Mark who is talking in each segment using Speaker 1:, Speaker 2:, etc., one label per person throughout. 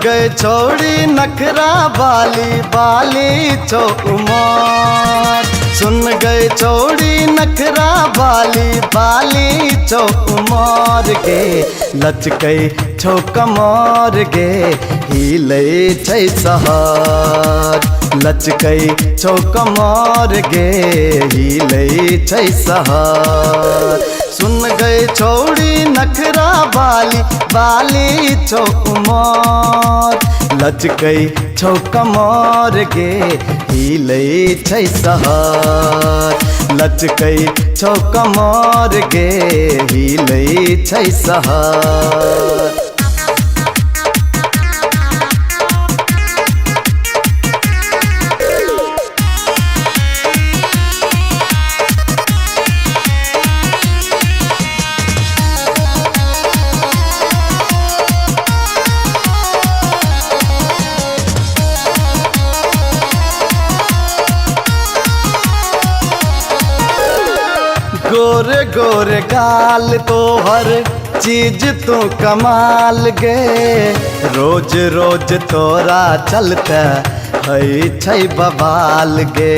Speaker 1: गए छोड़ी नखरा बाली बाली छो उमर। सुन गए छोड़ी नखरा बाली बाली छो उमर गे। लचकै छो कमर गे हिले छै सहर। लचकै छो कमर गे हिले छै सहर। सुन गए छोड़ी नखरा बाली बाली छो उमर। लचकै छो कमर गे हिले छै सहर। लचकै छो कमर गे हिले छै सहर। गोरे गोरे गाल तो हर चीज तू कमाल गे। रोज रोज तोरा चलते है छै बवाल गे।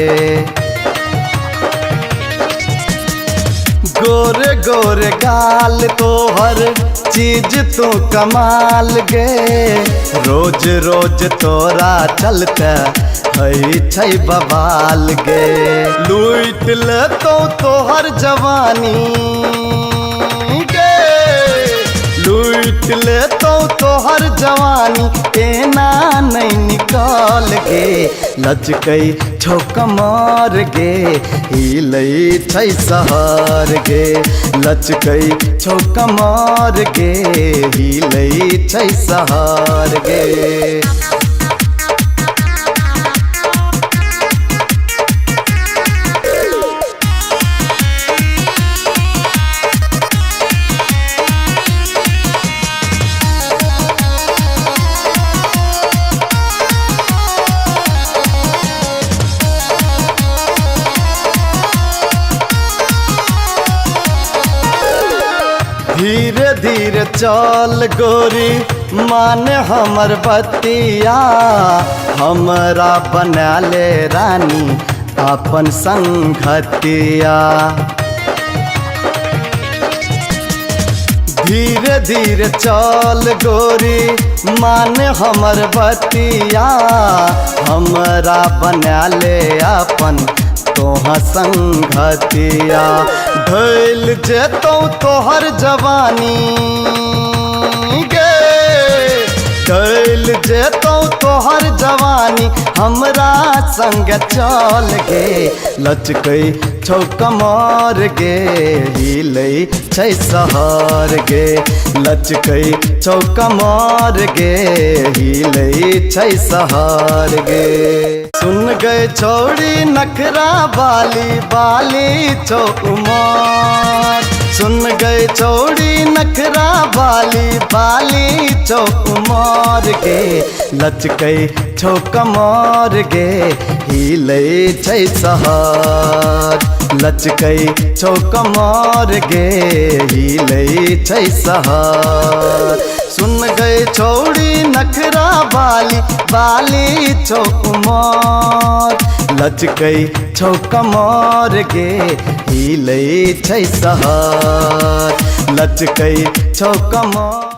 Speaker 1: गोरे गोरे गाल तो हर चीज तू कमाल गे। रोज रोज तोरा चलते है छै बवाल गे। लूट ले तोहर जवानी गे। लूट ले तोहर जवानी एना नहीं निकाल गे। लचकै छो कमर गे हिले छै सहर गे। लचकै छो कमर गे हिले छै सहर गे। धीरे धीरे चल गोरी मान हमर बतिया। हमरा बना ले रानी अपन संगतिया। धीरे धीरे चल गोरी मान हमर बतिया। हमरा बना ले अपन तोहा संगतिया। धैल जेतौ तोहर जवानी गे। धैल जेतौ तोहर जवानी हमरा संग चल गे। लचकै छो कमर गे हिले छै सहर गे। लचकै छो कमर गे हिले छै सहर गे। सुन गए छोड़ी नखरा बाली बाली छो उमर। सुन गए छोड़ी नखरा बाली बाली छो उमर गे। लचकै छो कमर गे हिले छै सहर। लचकै छो कमर गे हिले छै सहर। सुन गए छोड़ी नखरा बाली बाली छो उमर। लचकै छो कमर गे हिले छै सहर। लचकै छो कमर।